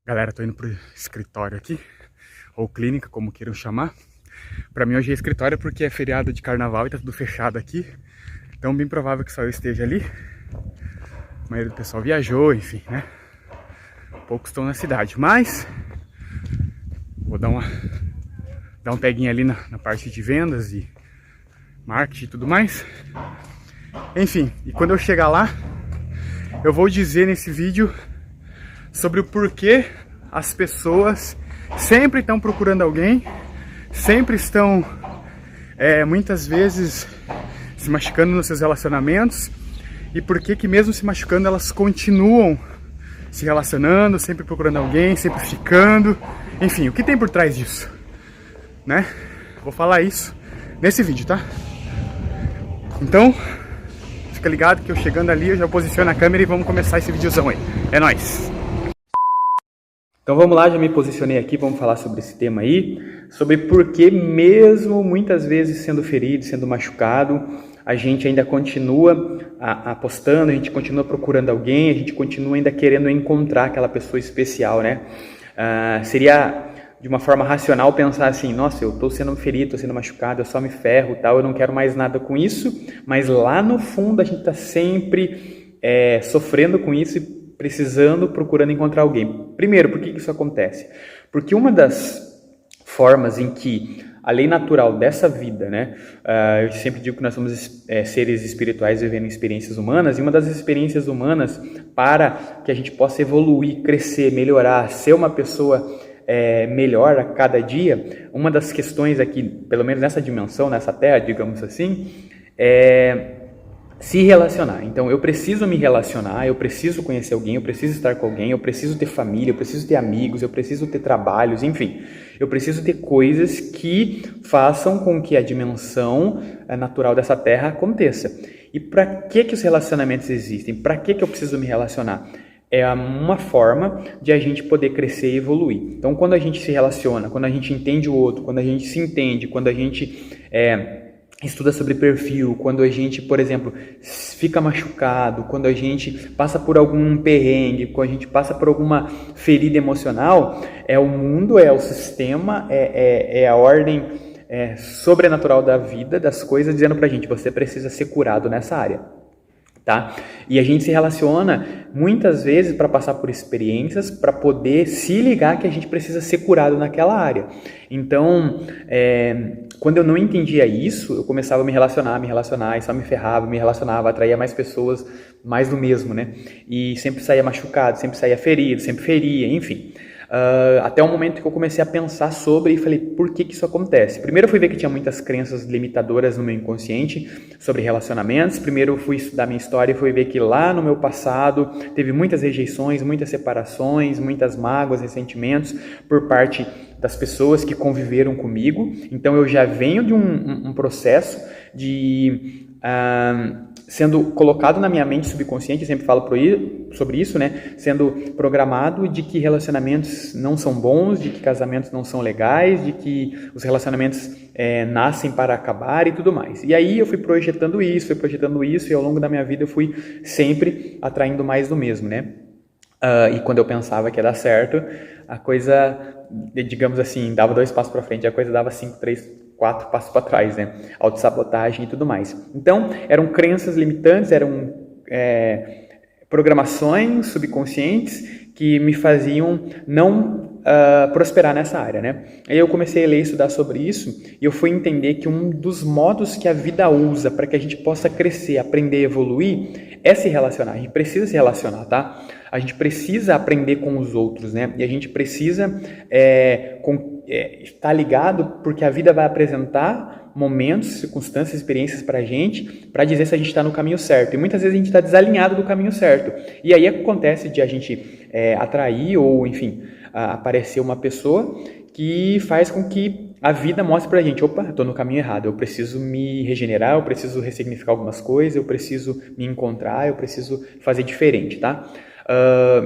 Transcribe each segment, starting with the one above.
Galera, tô indo pro escritório aqui, ou clínica, como queiram chamar. Pra mim hoje é escritório porque é feriado de carnaval e tá tudo fechado aqui. Então bem provável que só eu esteja ali. A maioria do pessoal viajou, enfim, né? Poucos estão na cidade, mas vou dar um peguinho ali na parte de vendas e marketing e tudo mais. Enfim, e quando eu chegar lá, eu vou dizer nesse vídeo sobre o porquê as pessoas sempre estão procurando alguém, sempre estão, muitas vezes, se machucando nos seus relacionamentos, e porquê que mesmo se machucando elas continuam se relacionando, sempre procurando alguém, sempre ficando, enfim, o que tem por trás disso, né? Vou falar isso nesse vídeo, tá? Então, fica ligado que eu chegando ali, eu já posiciono a câmera e vamos começar esse videozão aí. É nóis! Então vamos lá, já me posicionei aqui, vamos falar sobre esse tema aí, sobre por que mesmo muitas vezes sendo ferido, sendo machucado, a gente ainda continua apostando, a gente continua procurando alguém, a gente continua ainda querendo encontrar aquela pessoa especial, né? Seria de uma forma racional pensar assim, nossa, eu estou sendo ferido, estou sendo machucado, eu só me ferro, tal, eu não quero mais nada com isso, mas lá no fundo a gente está sempre sofrendo com isso e precisando, procurando encontrar alguém. Primeiro, por que isso acontece? Porque uma das formas em que a lei natural dessa vida, né? Eu sempre digo que nós somos seres espirituais vivendo experiências humanas, e uma das experiências humanas para que a gente possa evoluir, crescer, melhorar, ser uma pessoa melhor a cada dia, uma das questões aqui, pelo menos nessa dimensão, nessa terra, digamos assim, é se relacionar. Então eu preciso me relacionar, eu preciso conhecer alguém, eu preciso estar com alguém, eu preciso ter família, eu preciso ter amigos, eu preciso ter trabalhos, enfim. Eu preciso ter coisas que façam com que a dimensão natural dessa terra aconteça. E para que os relacionamentos existem? Para que eu preciso me relacionar? É uma forma de a gente poder crescer e evoluir. Então quando a gente se relaciona, quando a gente entende o outro, quando a gente se entende, quando a gente estuda sobre perfil, quando a gente, por exemplo, fica machucado, quando a gente passa por algum perrengue, quando a gente passa por alguma ferida emocional, é o mundo, é o sistema, é a ordem sobrenatural da vida, das coisas, dizendo pra gente, você precisa ser curado nessa área. Tá? E a gente se relaciona muitas vezes para passar por experiências, para poder se ligar que a gente precisa ser curado naquela área. Então, quando eu não entendia isso, eu começava a me relacionar, e só me ferrava, me relacionava, atraía mais pessoas, mais do mesmo, né? E sempre saía machucado, sempre saía ferido, sempre feria, enfim. Até o momento que eu comecei a pensar sobre e falei, por que isso acontece? Primeiro eu fui ver que tinha muitas crenças limitadoras no meu inconsciente sobre relacionamentos. Primeiro eu fui estudar minha história e fui ver que lá no meu passado teve muitas rejeições, muitas separações, muitas mágoas, ressentimentos por parte das pessoas que conviveram comigo. Então eu já venho de um processo de sendo colocado na minha mente subconsciente, eu sempre falo sobre isso, né? Sendo programado de que relacionamentos não são bons, de que casamentos não são legais, de que os relacionamentos nascem para acabar e tudo mais. E aí eu fui projetando isso, e ao longo da minha vida eu fui sempre atraindo mais do mesmo, né? E quando eu pensava que ia dar certo, a coisa, digamos assim, dava 2 passos para frente, a coisa dava 5, 3, 4 passos para trás, né? Autossabotagem e tudo mais. Então, eram crenças limitantes, eram programações subconscientes que me faziam não prosperar nessa área, né? Aí eu comecei a ler e estudar sobre isso e eu fui entender que um dos modos que a vida usa para que a gente possa crescer, aprender e evoluir é se relacionar. A gente precisa se relacionar, tá? A gente precisa aprender com os outros, né? E a gente precisa estar ligado porque a vida vai apresentar momentos, circunstâncias, experiências para a gente, para dizer se a gente está no caminho certo. E muitas vezes a gente está desalinhado do caminho certo. E aí acontece de a gente atrair ou, enfim, aparecer uma pessoa que faz com que a vida mostre pra gente, opa, eu tô no caminho errado, eu preciso me regenerar, eu preciso ressignificar algumas coisas, eu preciso me encontrar, eu preciso fazer diferente, tá?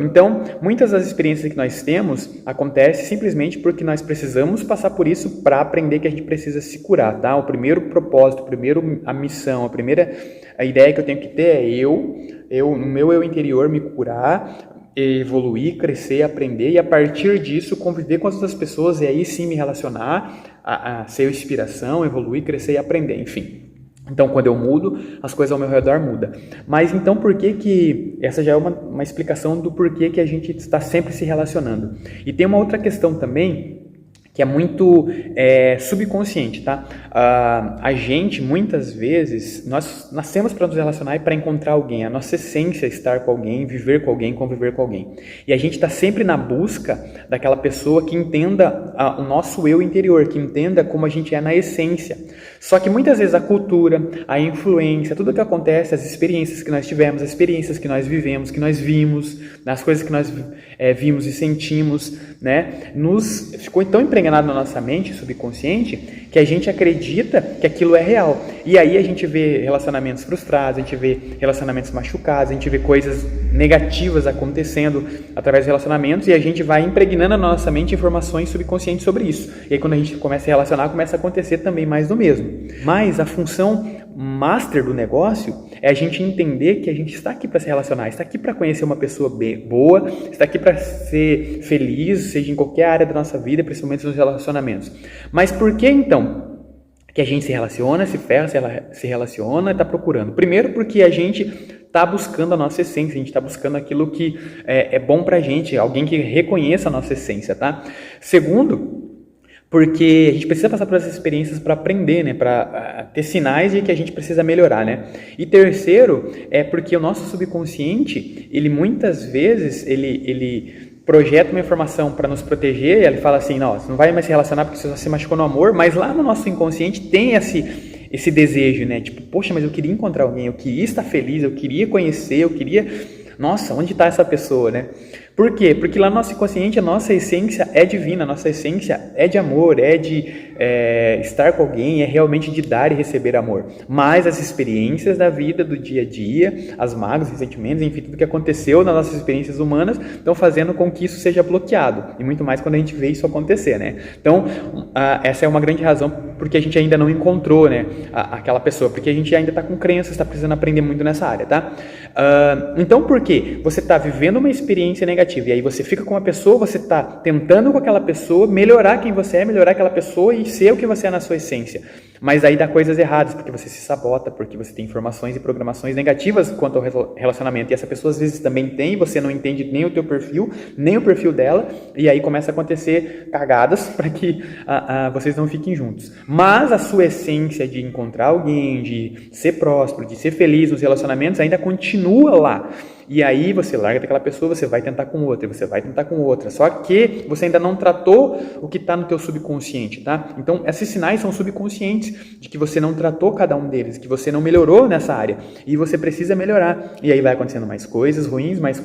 Então, muitas das experiências que nós temos acontecem simplesmente porque nós precisamos passar por isso para aprender que a gente precisa se curar, tá? O primeiro propósito, a missão, a ideia que eu tenho que ter é no meu eu interior me curar, evoluir, crescer, aprender e a partir disso conviver com as outras pessoas e aí sim me relacionar, a ser inspiração, evoluir, crescer e aprender, enfim. Então, quando eu mudo, as coisas ao meu redor mudam. Mas então, por que essa já é uma explicação do porquê que a gente está sempre se relacionando. E tem uma outra questão também, que é muito subconsciente, tá? A gente, muitas vezes, nós nascemos para nos relacionar e para encontrar alguém. A nossa essência é estar com alguém, viver com alguém, conviver com alguém. E a gente está sempre na busca daquela pessoa que entenda o nosso eu interior, que entenda como a gente é na essência. Só que muitas vezes a cultura, a influência, tudo o que acontece, as experiências que nós tivemos, as experiências que nós vivemos, que nós vimos, as coisas que nós vimos e sentimos, né, nos ficou tão impregnado na nossa mente subconsciente que a gente acredita que aquilo é real. E aí a gente vê relacionamentos frustrados, a gente vê relacionamentos machucados, a gente vê coisas negativas acontecendo através dos relacionamentos e a gente vai impregnando na nossa mente informações subconscientes sobre isso. E aí quando a gente começa a relacionar, começa a acontecer também mais do mesmo. Mas a função master do negócio é a gente entender que a gente está aqui para se relacionar, está aqui para conhecer uma pessoa boa, está aqui para ser feliz, seja em qualquer área da nossa vida, principalmente nos relacionamentos. Mas por que então que a gente se relaciona, se ferra, se relaciona e está procurando? Primeiro porque a gente está buscando a nossa essência, a gente está buscando aquilo que é bom para a gente, alguém que reconheça a nossa essência, tá? Segundo, porque a gente precisa passar por essas experiências para aprender, né? Para ter sinais de que a gente precisa melhorar, né? E terceiro, é porque o nosso subconsciente, ele muitas vezes, ele projeta uma informação para nos proteger, e ele fala assim, não, você não vai mais se relacionar porque você já se machucou no amor, mas lá no nosso inconsciente tem esse desejo, né? Tipo, poxa, mas eu queria encontrar alguém, eu queria estar feliz, eu queria conhecer, eu queria... Nossa, onde está essa pessoa, né? Por quê? Porque lá no nosso inconsciente a nossa essência é divina, a nossa essência é de amor, é de estar com alguém, é realmente de dar e receber amor. Mas as experiências da vida, do dia a dia, as mágoas, ressentimentos, enfim, tudo que aconteceu nas nossas experiências humanas estão fazendo com que isso seja bloqueado. E muito mais quando a gente vê isso acontecer, né? Então, essa é uma grande razão porque a gente ainda não encontrou, né, aquela pessoa, porque a gente ainda está com crenças, está precisando aprender muito nessa área, tá? Então, por quê? Você está vivendo uma experiência negativa e aí você fica com uma pessoa, você está tentando com aquela pessoa melhorar quem você é, melhorar aquela pessoa e ser o que você é na sua essência. Mas aí dá coisas erradas, porque você se sabota, porque você tem informações e programações negativas quanto ao relacionamento. E essa pessoa às vezes também tem, você não entende nem o teu perfil, nem o perfil dela, e aí começa a acontecer cagadas para que vocês não fiquem juntos. Mas a sua essência de encontrar alguém, de ser próspero, de ser feliz nos relacionamentos ainda continua lá. E aí você larga daquela pessoa, você vai tentar com outra, você vai tentar com outra. Só que você ainda não tratou o que está no teu subconsciente, tá? Então, esses sinais são subconscientes de que você não tratou cada um deles, que você não melhorou nessa área. E você precisa melhorar. E aí vai acontecendo mais coisas ruins, mais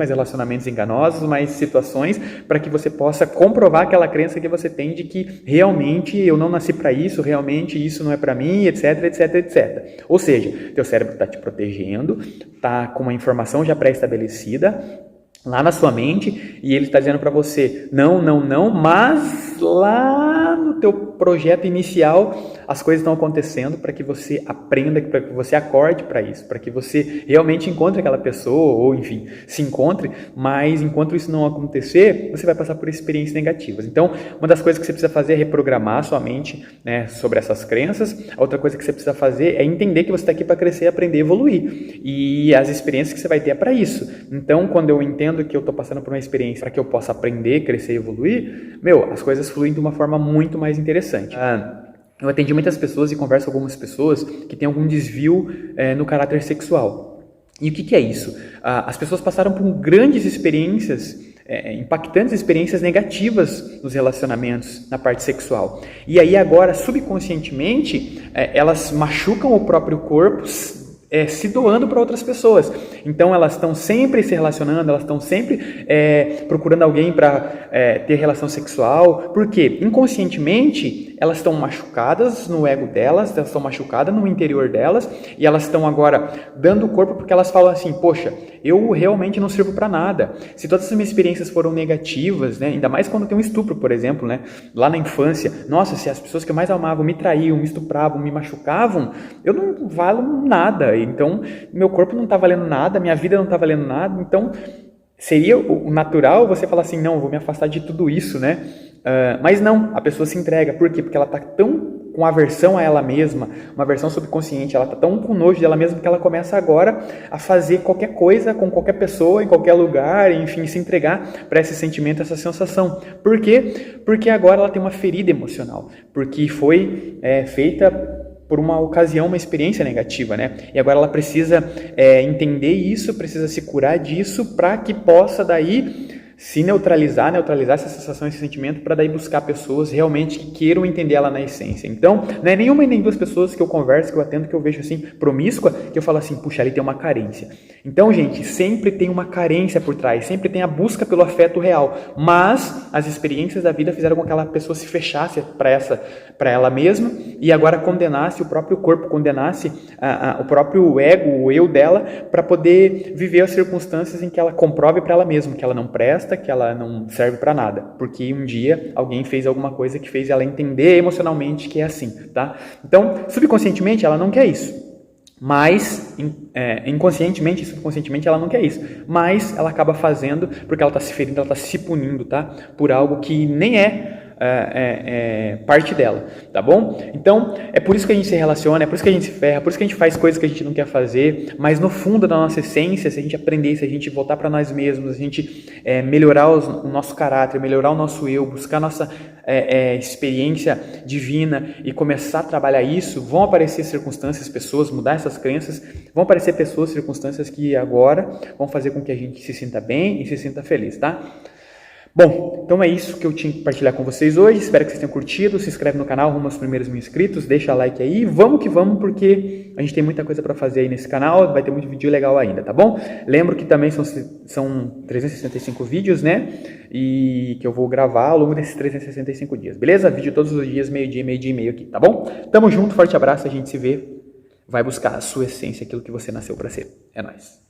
relacionamentos enganosos, mais situações, para que você possa comprovar aquela crença que você tem de que realmente eu não nasci para isso, realmente isso não é para mim, etc, etc, etc. Ou seja, teu cérebro está te protegendo, está com uma informação já pré-estabelecida lá na sua mente e ele está dizendo para você não, não, não, mas lá no teu projeto inicial as coisas estão acontecendo para que você aprenda, para que você acorde para isso, para que você realmente encontre aquela pessoa ou enfim, se encontre, mas enquanto isso não acontecer, você vai passar por experiências negativas. Então, uma das coisas que você precisa fazer é reprogramar a sua mente, né, sobre essas crenças. A outra coisa que você precisa fazer é entender que você está aqui para crescer, aprender e evoluir. E as experiências que você vai ter é para isso. Então, quando eu entendo que eu estou passando por uma experiência para que eu possa aprender, crescer e evoluir, as coisas fluem de uma forma muito mais interessante. Eu atendi muitas pessoas e converso com algumas pessoas que têm algum desvio no caráter sexual. E o que é isso? As pessoas passaram por grandes experiências, impactantes experiências negativas nos relacionamentos, na parte sexual. E aí agora, subconscientemente, elas machucam o próprio corpo, se doando para outras pessoas. Então elas estão sempre se relacionando, elas estão sempre procurando alguém para ter relação sexual. Por quê? Inconscientemente elas estão machucadas no ego delas, elas estão machucadas no interior delas e elas estão agora dando o corpo porque elas falam assim, poxa, eu realmente não sirvo para nada. Se todas as minhas experiências foram negativas, né, ainda mais quando tem um estupro, por exemplo, né, lá na infância, nossa, se as pessoas que eu mais amava me traíam, me estupravam, me machucavam, eu não valo nada. Então, meu corpo não está valendo nada, minha vida não está valendo nada. Então, seria o natural você falar assim, não, vou me afastar de tudo isso, né? Mas não, a pessoa se entrega. Por quê? Porque ela está tão com aversão a ela mesma, uma aversão subconsciente, ela está tão com nojo dela mesma que ela começa agora a fazer qualquer coisa com qualquer pessoa, em qualquer lugar, enfim, se entregar para esse sentimento, essa sensação. Por quê? Porque agora ela tem uma ferida emocional, porque foi feita por uma ocasião, uma experiência negativa, né? E agora ela precisa entender isso, precisa se curar disso para que possa daí se neutralizar essa sensação, esse sentimento, para daí buscar pessoas realmente que queiram entender ela na essência. Então, não é nenhuma e nem duas pessoas que eu converso, que eu atendo, que eu vejo assim, promíscua, que eu falo assim, puxa, ali tem uma carência. Então, gente, sempre tem uma carência por trás, sempre tem a busca pelo afeto real, mas as experiências da vida fizeram com que aquela pessoa se fechasse para ela mesma e agora condenasse o próprio corpo, condenasse o próprio ego, o eu dela, para poder viver as circunstâncias em que ela comprove para ela mesma que ela não presta, que ela não serve para nada, porque um dia alguém fez alguma coisa que fez ela entender emocionalmente que é assim, tá? Então, subconscientemente ela não quer isso, mas inconscientemente e subconscientemente ela não quer isso, mas ela acaba fazendo porque ela está se ferindo, ela está se punindo, tá? Por algo que nem parte dela, tá bom? Então, é por isso que a gente se relaciona, é por isso que a gente se ferra, é por isso que a gente faz coisas que a gente não quer fazer, mas no fundo da nossa essência, se a gente aprender, se a gente voltar para nós mesmos, a gente melhorar o nosso caráter, melhorar o nosso eu, buscar a nossa experiência divina e começar a trabalhar isso, vão aparecer circunstâncias, pessoas, mudar essas crenças, vão aparecer pessoas, circunstâncias que agora vão fazer com que a gente se sinta bem e se sinta feliz, tá? Bom, então é isso que eu tinha que compartilhar com vocês hoje, espero que vocês tenham curtido, se inscreve no canal, rumo aos primeiros 1000 inscritos, deixa like aí, vamos que vamos, porque a gente tem muita coisa para fazer aí nesse canal, vai ter muito vídeo legal ainda, tá bom? Lembro que também são 365 vídeos, né, e que eu vou gravar ao longo desses 365 dias, beleza? Vídeo todos os dias, meio-dia e meio aqui, tá bom? Tamo junto, forte abraço, a gente se vê, vai buscar a sua essência, aquilo que você nasceu para ser, é nóis.